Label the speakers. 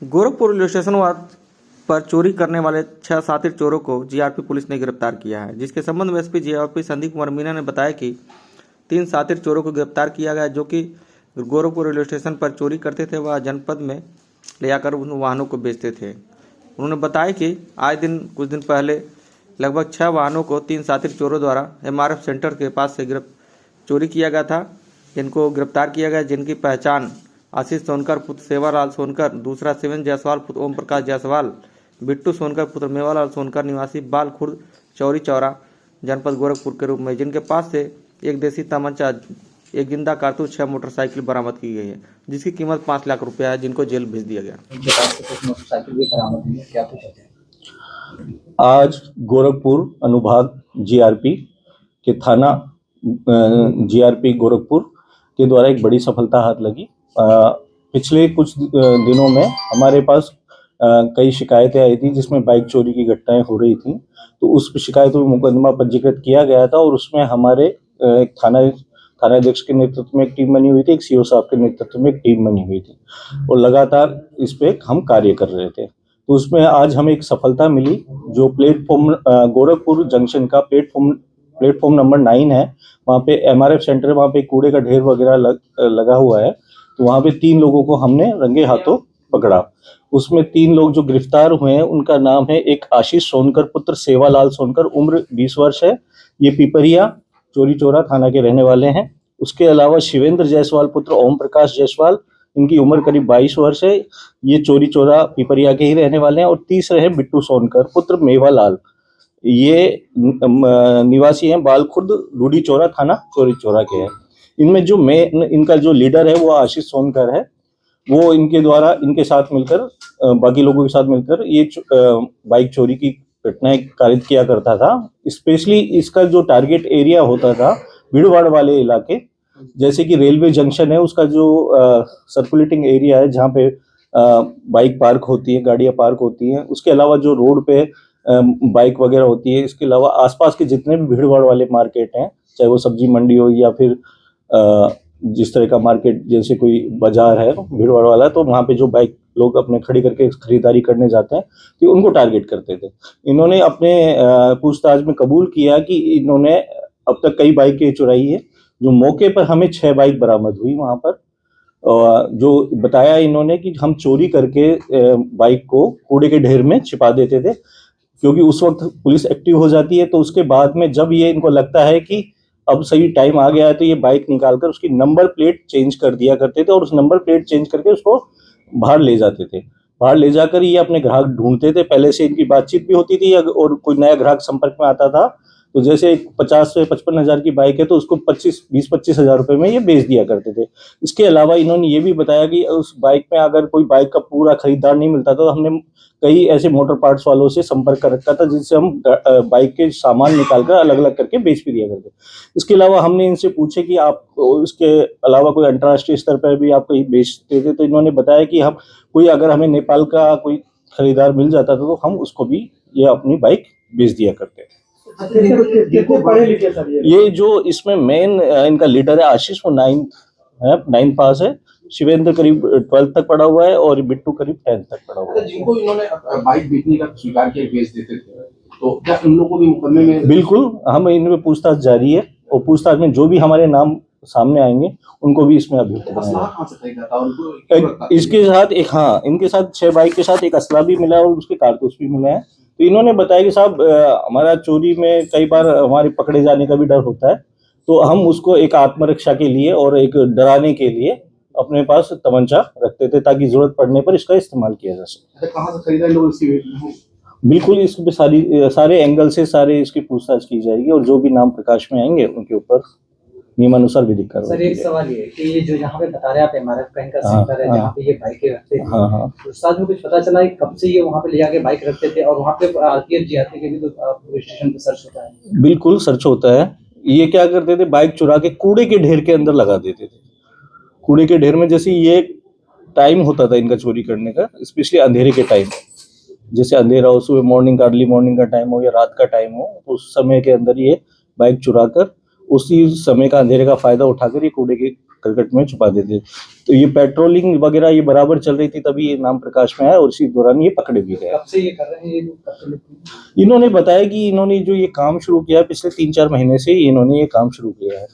Speaker 1: Gorakhpur railway station पर चोरी करने वाले 6 शातिर चोरों को जीआरपी पुलिस ने गिरफ्तार किया है, जिसके संबंध में एसपी जीआरपी संदीप कुमार मीना ने बताया कि 3 शातिर चोरों को गिरफ्तार किया गया, जो कि गोरखपुर रेलवे स्टेशन पर चोरी करते थे व जनपद में ले जाकर उन वाहनों को बेचते थे। उन्होंने बताया कि आए दिन कुछ दिन पहले लगभग 6 वाहनों को 3 शातिर चोरों द्वारा एमआरएफ सेंटर के पास से चोरी किया गया था, जिनको गिरफ्तार किया गया, जिनकी पहचान आशीष सोनकर पुत्र सेवालाल सोनकर, दूसरा शिवेंद्र जायसवाल पुत्र ओम प्रकाश जायसवाल, बिट्टू सोनकर पुत्र मेवालाल सोनकर निवासी बाल खुर्द चौरी चौरा जनपद गोरखपुर के रूप में, जिनके पास से एक देसी तमंचा, एक जिंदा कारतूस, 6 मोटरसाइकिल बरामद की गई है, जिसकी कीमत 5 लाख रुपया है, जिनको जेल भेज दिया गया।
Speaker 2: आज गोरखपुर अनुभाग जीआरपी के थाना जीआरपी गोरखपुर के द्वारा एक बड़ी सफलता हाथ लगी। पिछले कुछ दिनों में हमारे पास कई शिकायतें आई थी, जिसमें बाइक चोरी की घटनाएं हो रही थी। तो उस शिकायतों में मुकदमा पंजीकृत किया गया था और उसमें हमारे थानाध्यक्ष के नेतृत्व में एक टीम बनी हुई थी, एक सीओ साहब के नेतृत्व में एक टीम बनी हुई थी और लगातार इस पे हम कार्य कर रहे थे। तो उसमें आज हमें एक सफलता मिली, जो प्लेटफॉर्म गोरखपुर जंक्शन का प्लेटफॉर्म नंबर 9 है, वहाँ पे एमआरएफ सेंटर, वहाँ पे कूड़े का ढेर वगैरह लगा हुआ है। तो वहाँ पे 3 लोगों को हमने रंगे हाथों पकड़ा। उसमें 3 लोग जो गिरफ्तार हुए हैं, उनका नाम है, एक आशीष सोनकर पुत्र सेवालाल सोनकर, उम्र 20 वर्ष है, ये पिपरिया चोरी चौरा थाना के रहने वाले हैं। उसके अलावा शिवेंद्र जायसवाल पुत्र ओम प्रकाश जायसवाल, इनकी उम्र करीब 22 वर्ष है, ये चोरी चौरा पिपरिया के ही रहने वाले हैं। और तीसरे हैं बिट्टू सोनकर पुत्र मेवालाल, ये निवासी हैं बालखुर्द लूडी चौरा थाना चोरी चौरा के हैं। इनमें जो इनका जो लीडर है वो आशीष सोनकर है। वो इनके द्वारा इनके साथ मिलकर बाकी लोगों के साथ मिलकर ये बाइक चोरी की घटनाएं कारित किया करता था। स्पेशली इसका जो टारगेट एरिया होता था भीड़-भाड़ वाले इलाके, जैसे कि रेलवे जंक्शन है, उसका जो सर्कुलेटिंग एरिया है, जहाँ पे बाइक पार्क होती है, गाड़ियां पार्क होती हैं, उसके अलावा जो रोड पे बाइक वगैरह होती है, इसके अलावा आसपास के जितने भी भीड़-भाड़ वाले मार्केट हैं, चाहे वो सब्जी मंडी हो या फिर जिस तरह का मार्केट, जैसे कोई बाजार है भीड़-भाड़ वाला, तो वहाँ पे जो बाइक लोग अपने खड़ी करके खरीदारी करने जाते हैं, तो उनको टारगेट करते थे। इन्होंने अपने पूछताछ में कबूल किया कि इन्होंने अब तक कई बाइकें चुराई है। जो मौके पर हमें 6 बाइक बरामद हुई वहाँ पर, जो बताया इन्होंने कि हम चोरी करके बाइक को कूड़े के ढेर में छिपा देते थे, क्योंकि उस वक्त पुलिस एक्टिव हो जाती है। तो उसके बाद में जब ये इनको लगता है कि अब सही टाइम आ गया है, तो ये बाइक निकालकर उसकी नंबर प्लेट चेंज कर दिया करते थे और उस नंबर प्लेट चेंज करके उसको बाहर ले जाते थे। बाहर ले जाकर ये अपने ग्राहक ढूंढते थे। पहले से इनकी बातचीत भी होती थी, और कोई नया ग्राहक संपर्क में आता था तो जैसे 50 से 55 हज़ार की बाइक है, तो उसको 20-25 हज़ार रुपए में ये बेच दिया करते थे। इसके अलावा इन्होंने ये भी बताया कि उस बाइक में अगर कोई बाइक का पूरा खरीदार नहीं मिलता, तो हमने कई ऐसे मोटर पार्ट्स वालों से संपर्क कर रखा था, जिससे हम बाइक के सामान निकालकर अलग अलग करके बेच भी दिया करते। इसके अलावा हमने इनसे पूछे कि आप इसके अलावा कोई अंतर्राष्ट्रीय स्तर पर भी आप कहीं बेचते थे, तो इन्होंने बताया कि हम अगर हमें नेपाल का कोई खरीदार मिल जाता था, तो हम उसको भी ये अपनी बाइक बेच दिया करते। ये जो इसमें मेन इनका लीडर है आशीष, वो 9 पास है, शिवेंद्र करीब 12th तक पढ़ा हुआ है और बिट्टू करीब 10th तक पढ़ा हुआ है।
Speaker 3: जिनको इन्होंने बाइक बेचने का स्वीकार किया, बेच देते थे, तो क्या इन लोगों को भी मुकदमे में?
Speaker 2: बिल्कुल, हम इनमें पूछताछ जारी है और पूछताछ में जो भी हमारे नाम सामने आएंगे उनको भी इसमें अभियुक्त बनाया। इसके साथ इनके साथ 6 बाइक के साथ एक असला भी मिला और उसके कारतूस भी मिले हैं। तो इन्होंने बताया कि साहब, हमारा चोरी में कई बार हमारे पकड़े जाने का भी डर होता है, तो हम उसको एक आत्मरक्षा के लिए और एक डराने के लिए अपने पास तमंचा रखते थे, ताकि जरूरत पड़ने पर इसका इस्तेमाल किया जा सके।
Speaker 3: कहाँ से खरीदा लोग इसकी?
Speaker 2: बिल्कुल, इस पे सारे एंगल से इसकी पूछताछ की जाएगी और जो भी नाम प्रकाश में आएंगे उनके ऊपर नियमानुसार विधिक कार्रवाई।
Speaker 4: सर, एक सवाल ये कि ये जो यहाँ पे बता रहे आप एमआरएफ का इनका सेंटर है, जहाँ पे ये बाइकें रखते थे, तो साथ में कुछ पता चला है कब से ये वहाँ पे ले जाके बाइक रखते थे, और वहाँ पे आरपीएफ जीआरपी के भी तो पुलिस स्टेशन पे सर्च होता है?
Speaker 2: बिल्कुल सर्च होता है। ये क्या करते थे, बाइक चुरा के कूड़े के ढेर के अंदर लगा देते थे। कूड़े के ढेर में, जैसे ये टाइम होता था इनका चोरी करने का, स्पेशली अंधेरे के टाइम, जैसे अंधेरा हो, सुबह मॉर्निंग का, अर्ली मॉर्निंग का टाइम हो या रात का टाइम हो, तो उस समय के अंदर ये बाइक चुरा कर उसी समय का अंधेरे का फायदा उठाकर ये कूड़े के करकट में छुपा देते। तो ये पेट्रोलिंग वगैरह ये बराबर चल रही थी, तभी ये नाम प्रकाश में आया और इसी दौरान ये पकड़े भी गए।
Speaker 4: कब से ये कर रहे हैं ये लोग, कब से लोग?
Speaker 2: इन्होंने बताया कि इन्होंने जो ये काम शुरू किया पिछले 3-4 महीने से इन्होंने ये काम शुरू किया है।